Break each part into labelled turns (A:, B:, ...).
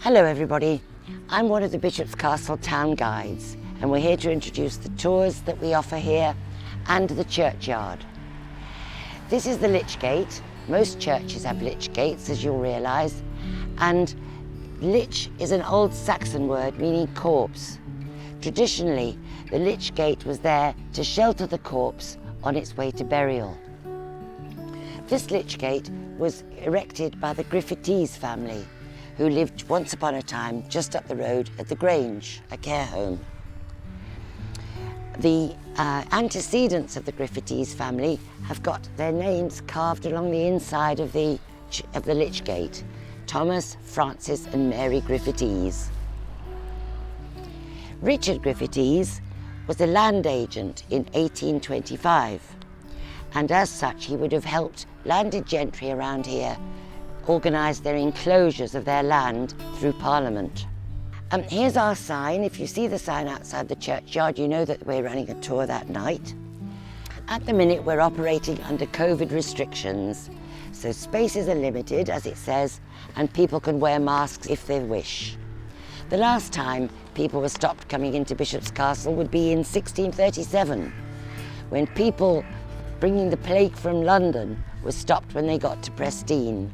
A: Hello everybody, I'm one of the Bishop's Castle town guides and we're here to introduce the tours that we offer here and the churchyard. This is the Lich Gate. Most churches have lich gates, as you'll realise, and lich is an old Saxon word meaning corpse. Traditionally, the Lich Gate was there to shelter the corpse on its way to burial. This Lich Gate was erected by the Griffiths family, who lived once upon a time just up the road at the Grange, a care home. The antecedents of the Griffiths family have got their names carved along the inside of the Lich Gate: Thomas, Francis and Mary Griffiths. Richard Griffiths was a land agent in 1825, and as such he would have helped landed gentry around here organise their enclosures of their land through Parliament. Here's our sign. If you see the sign outside the churchyard, you know that we're running a tour that night. At the minute, we're operating under COVID restrictions, so spaces are limited, as it says, and people can wear masks if they wish. The last time people were stopped coming into Bishop's Castle would be in 1637, when people bringing the plague from London were stopped when they got to Prestine.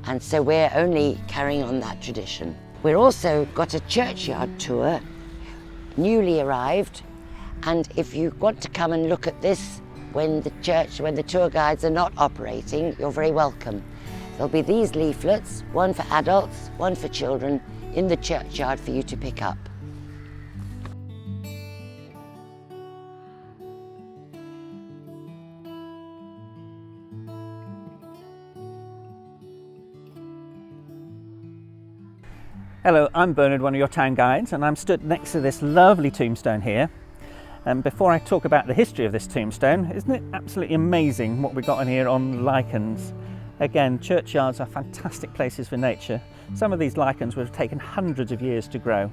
A: And so we're only carrying on that tradition. We've also got a churchyard tour, newly arrived, and if you want to come and look at this when the tour guides are not operating, you're very welcome. There'll be these leaflets, one for adults, one for children, in the churchyard for you to pick up.
B: Hello, I'm Bernard, one of your town guides, and I'm stood next to this lovely tombstone here. And before I talk about the history of this tombstone, isn't it absolutely amazing what we've got in here on lichens? Again, churchyards are fantastic places for nature. Some of these lichens would have taken hundreds of years to grow.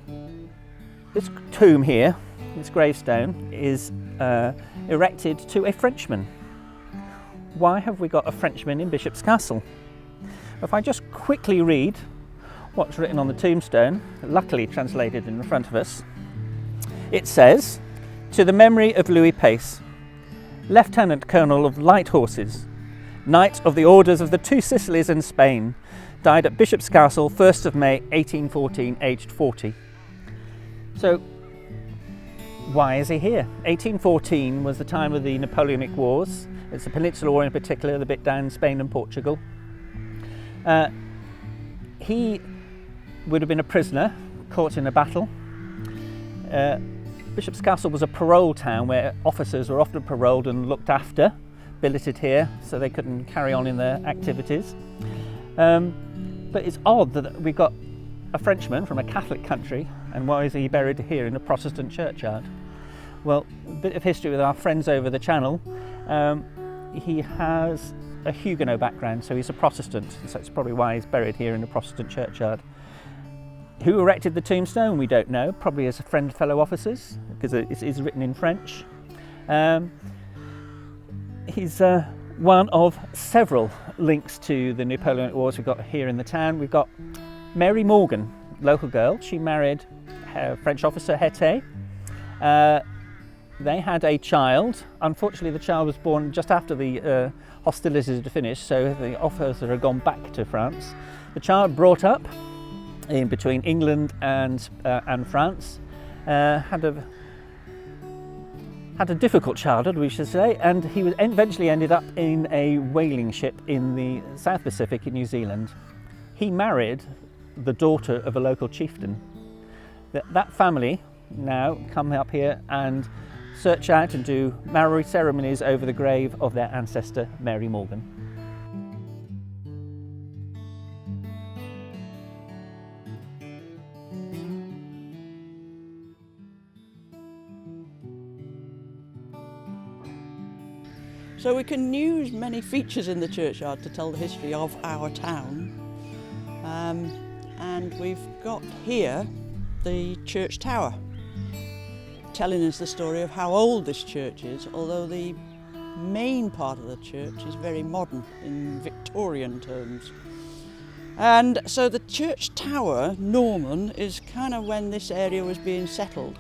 B: This tomb here, this gravestone, is erected to a Frenchman. Why have we got a Frenchman in Bishop's Castle? If I just quickly read what's written on the tombstone, luckily translated in the front of us. It says, "To the memory of Louis Pace, Lieutenant Colonel of Light Horses, Knight of the Orders of the Two Sicilies in Spain, died at Bishop's Castle 1st of May 1814, aged 40. So, why is he here? 1814 was the time of the Napoleonic Wars. It's the Peninsular War in particular, the bit down Spain and Portugal. He would have been a prisoner, caught in a battle. Bishop's Castle was a parole town where officers were often paroled and looked after, billeted here so they couldn't carry on in their activities. But it's odd that we've got a Frenchman from a Catholic country, and why is he buried here in a Protestant churchyard? Well, a bit of history with our friends over the channel. He has a Huguenot background, so he's a Protestant, so it's probably why he's buried here in a Protestant churchyard. Who erected the tombstone? We don't know, probably his fellow officers, because it is written in French. He's one of several links to the Napoleonic Wars we've got here in the town. We've got Mary Morgan, local girl. She married a French officer, Hete. They had a child. Unfortunately, the child was born just after the hostilities had finished, so the officer had gone back to France. The child brought up in between England and France, had a difficult childhood, we should say, and he was eventually ended up in a whaling ship in the South Pacific in New Zealand. He married the daughter of a local chieftain. That family now come up here and search out and do marriage ceremonies over the grave of their ancestor Mary Morgan.
C: So we can use many features in the churchyard to tell the history of our town. And we've got here the church tower, telling us the story of how old this church is, although the main part of the church is very modern in Victorian terms. And so the church tower, Norman, is kind of when this area was being settled.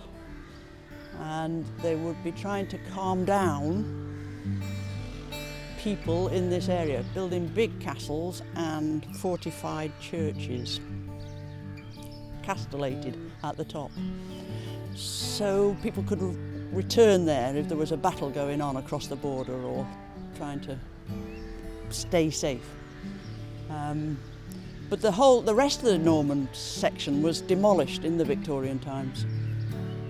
C: And they would be trying to calm down people in this area, building big castles and fortified churches, castellated at the top. So people could return there if there was a battle going on across the border or trying to stay safe. But the rest of the Norman section was demolished in the Victorian times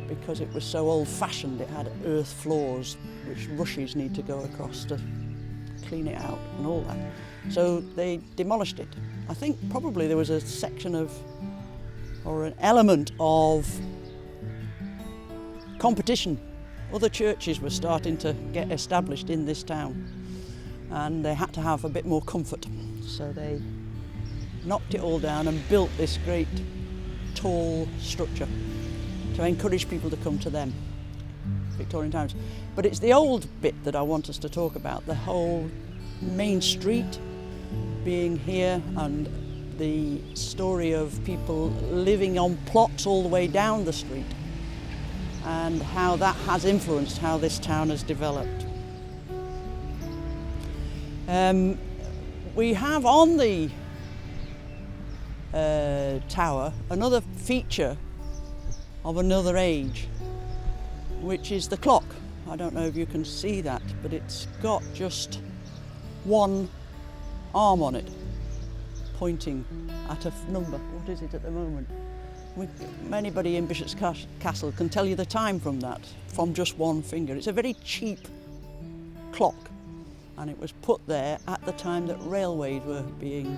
C: because it was so old-fashioned. It had earth floors which rushes need to go across to clean it out and all that. So they demolished it. I think probably there was a section of, or an element of competition. Other churches were starting to get established in this town and they had to have a bit more comfort. So they knocked it all down and built this great tall structure to encourage people to come to them, Victorian times. But it's the old bit that I want us to talk about, the whole main street being here and the story of people living on plots all the way down the street and how that has influenced how this town has developed. We have on the tower another feature of another age, which is the clock. I don't know if you can see that, but it's got just one arm on it, pointing at a number. What is it at the moment? Anybody in Bishop's Castle can tell you the time from that, from just one finger. It's a very cheap clock, and it was put there at the time that railways were being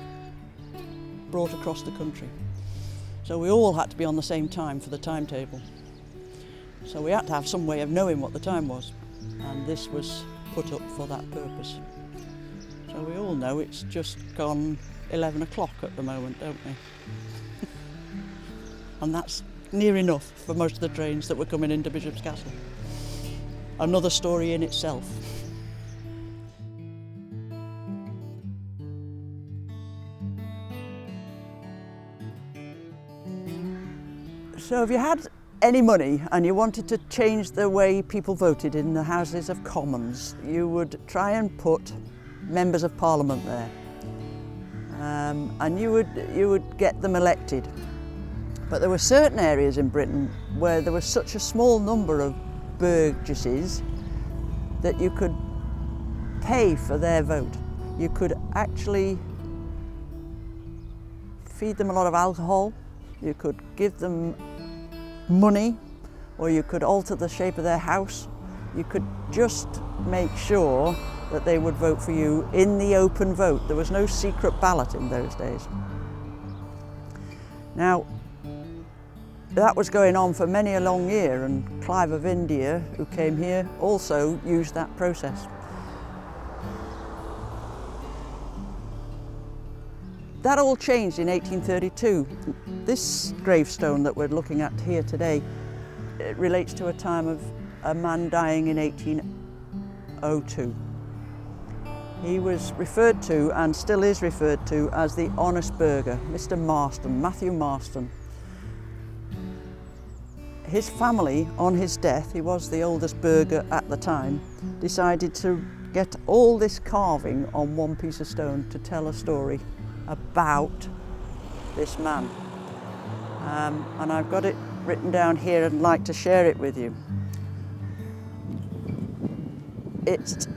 C: brought across the country. So we all had to be on the same time for the timetable. So we had to have some way of knowing what the time was, and this was put up for that purpose. So we all know it's just gone 11 o'clock at the moment, don't we? And that's near enough for most of the trains that were coming into Bishop's Castle. Another story in itself. So if you had any money and you wanted to change the way people voted in the Houses of Commons, you would try and put members of Parliament there, and you would get them elected. But there were certain areas in Britain where there was such a small number of burgesses that you could pay for their vote. You could actually feed them a lot of alcohol, you could give them money, or you could alter the shape of their house. You could just make sure that they would vote for you in the open vote. There was no secret ballot in those days. Now, that was going on for many a long year, and Clive of India, who came here, also used that process. That all changed in 1832. This gravestone that we're looking at here today, it relates to a time of a man dying in 1802. He was referred to, and still is referred to, as the honest burgher, Mr. Marston, Matthew Marston. His family, on his death, he was the oldest burgher at the time, decided to get all this carving on one piece of stone to tell a story about this man. And I've got it written down here and like to share it with you. It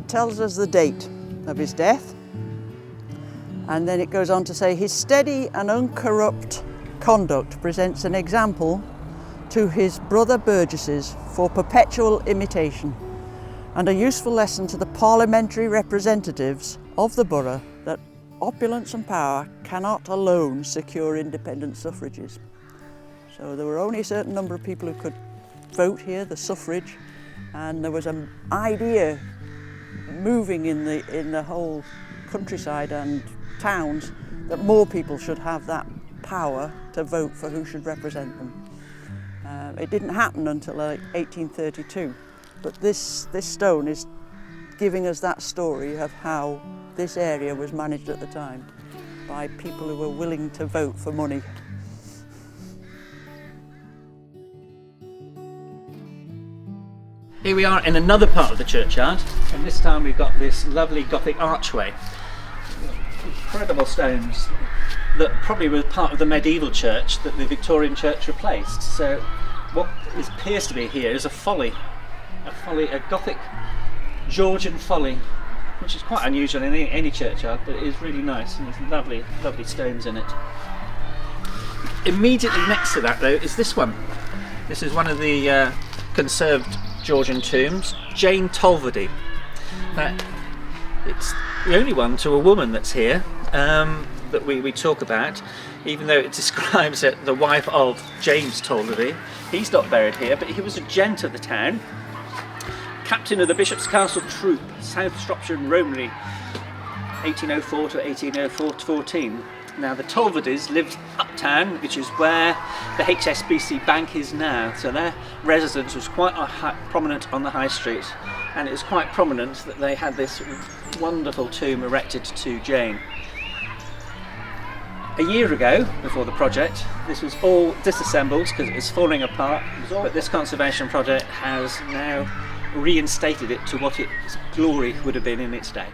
C: tells us the date of his death, and then it goes on to say, his steady and uncorrupt conduct presents an example to his brother burgesses for perpetual imitation, and a useful lesson to the parliamentary representatives of the borough that opulence and power cannot alone secure independent suffrages. So there were only a certain number of people who could vote here, the suffrage, and there was an idea moving in the whole countryside and towns that more people should have that power to vote for who should represent them. It didn't happen until 1832, but this stone is giving us that story of how this area was managed at the time. by people who were willing to vote for money.
B: Here we are in another part of the churchyard, and this time we've got this lovely Gothic archway. Incredible stones that probably were part of the medieval church that the Victorian church replaced. So what appears to be here is a folly, a Gothic Georgian folly, which is quite unusual in any churchyard, but it is really nice, and there's lovely, lovely stones in it. Immediately next to that though is this one. This is one of the conserved Georgian tombs, Jane Tolvedy. Now, it's the only one to a woman that's here that we talk about, even though it describes it the wife of James Tolvedy. He's not buried here, but he was a gent of the town, captain of the Bishop's Castle troop, South Shropshire and Romanry, 1804 to 1814. Now the Tolvedys lived uptown, which is where the HSBC Bank is now, so their residence was quite prominent on the high street, and it was quite prominent that they had this wonderful tomb erected to Jane. A year ago, before the project, this was all disassembled because it was falling apart, but this conservation project has now reinstated it to what its glory would have been in its day.